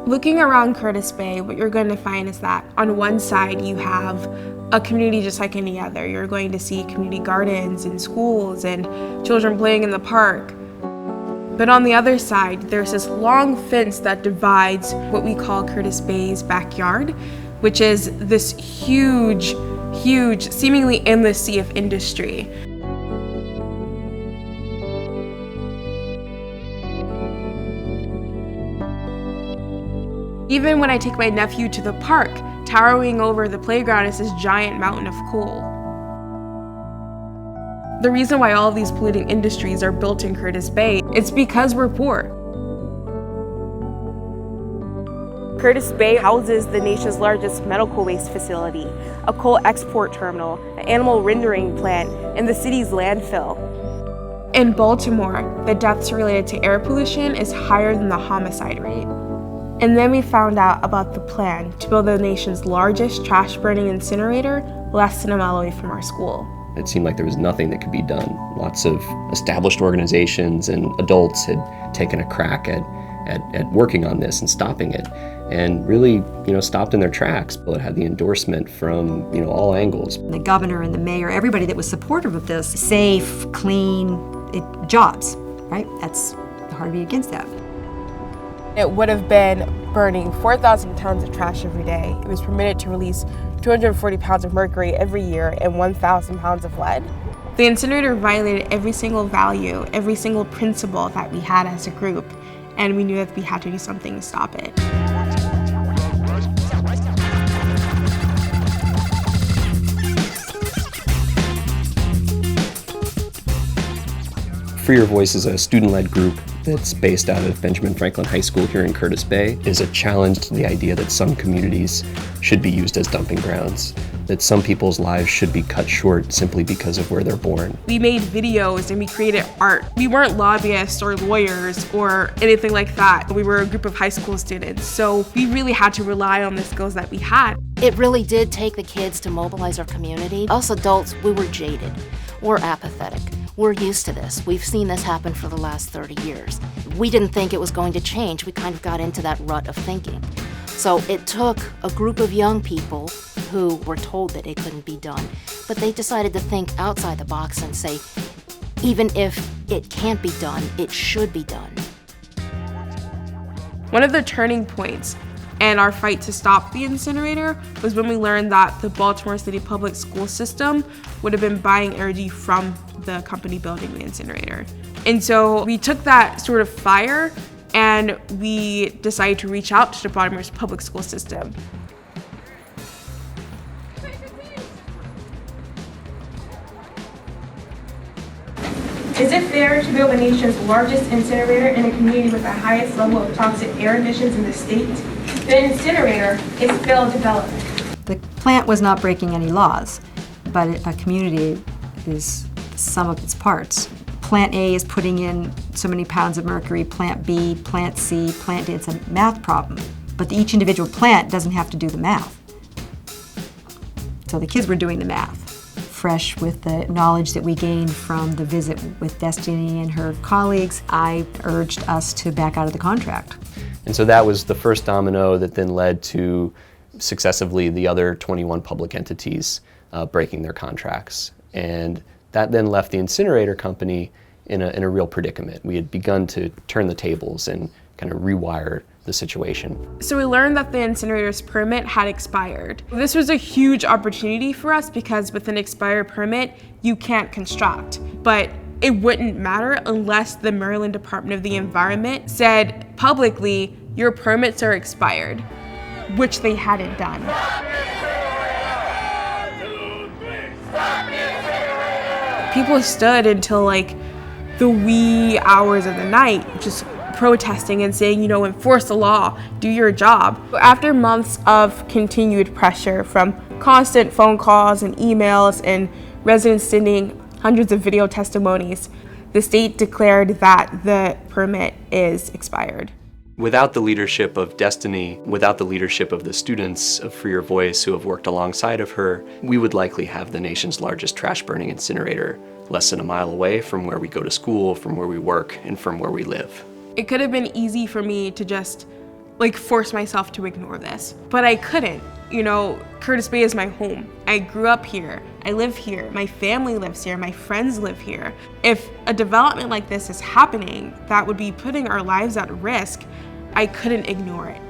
Looking around Curtis Bay, what you're going to find is that on one side you have a community just like any other. You're going to see community gardens and schools and children playing in the park. But on the other side, there's this long fence that divides what we call Curtis Bay's backyard, which is this huge, seemingly endless sea of industry. Even when I take my nephew to the park, towering over the playground is this giant mountain of coal. The reason why all of these polluting industries are built in Curtis Bay is because we're poor. Curtis Bay houses the nation's largest medical waste facility, a coal export terminal, an animal rendering plant, and the city's landfill. In Baltimore, the deaths related to air pollution is higher than the homicide rate. And then we found out about the plan to build the nation's largest trash-burning incinerator less than a mile away from our school. It seemed like there was nothing that could be done. Lots of established organizations and adults had taken a crack at working on this and stopping it, and really, stopped in their tracks. But it had the endorsement from, all angles. The governor and the mayor, everybody that was supportive of this, safe, clean, jobs, right? That's hard to be against that. It would have been burning 4,000 tons of trash every day. It was permitted to release 240 pounds of mercury every year and 1,000 pounds of lead. The incinerator violated every single value, every single principle that we had as a group, and we knew that we had to do something to stop it. Free Your Voice is a student-led group that's based out of Benjamin Franklin High School here in Curtis Bay. Is a challenge to the idea that some communities should be used as dumping grounds, that some people's lives should be cut short simply because of where they're born. We made videos and we created art. We weren't lobbyists or lawyers or anything like that. We were a group of high school students, so we really had to rely on the skills that we had. It really did take the kids to mobilize our community. Us adults, we were jaded. We're apathetic. We're used to this. We've seen this happen for the last 30 years. We didn't think it was going to change. We kind of got into that rut of thinking. So it took a group of young people who were told that it couldn't be done, but they decided to think outside the box and say, even if it can't be done, it should be done. One of the turning points in our fight to stop the incinerator was when we learned that the Baltimore City public school system would have been buying energy from the company building the incinerator. And so we took that sort of fire and we decided to reach out to the Baltimore's public school system. Is it fair to build the nation's largest incinerator in a community with the highest level of toxic air emissions in the state? The incinerator is failed development. The plant was not breaking any laws, but a community is the sum of its parts. Plant A is putting in so many pounds of mercury, plant B, plant C, plant D. It's a math problem. But each individual plant doesn't have to do the math. So the kids were doing the math. Fresh with the knowledge that we gained from the visit with Destiny and her colleagues, I urged us to back out of the contract. And so that was the first domino that then led to successively the other 21 public entities breaking their contracts. And that then left the incinerator company in a real predicament. We had begun to turn the tables and kind of rewire the situation. So we learned that the incinerator's permit had expired. This was a huge opportunity for us because with an expired permit, you can't construct. But it wouldn't matter unless the Maryland Department of the Environment said publicly, your permits are expired, which they hadn't done. People stood until like the wee hours of the night, just protesting and saying, enforce the law, do your job. After months of continued pressure from constant phone calls and emails and residents sending hundreds of video testimonies, the state declared that the permit is expired. Without the leadership of Destiny, without the leadership of the students of Free Your Voice who have worked alongside of her, we would likely have the nation's largest trash burning incinerator less than a mile away from where we go to school, from where we work, and from where we live. It could have been easy for me to just like force myself to ignore this, but I couldn't. You know, Curtis Bay is my home. I grew up here. I live here. My family lives here. My friends live here. If a development like this is happening that would be putting our lives at risk, I couldn't ignore it.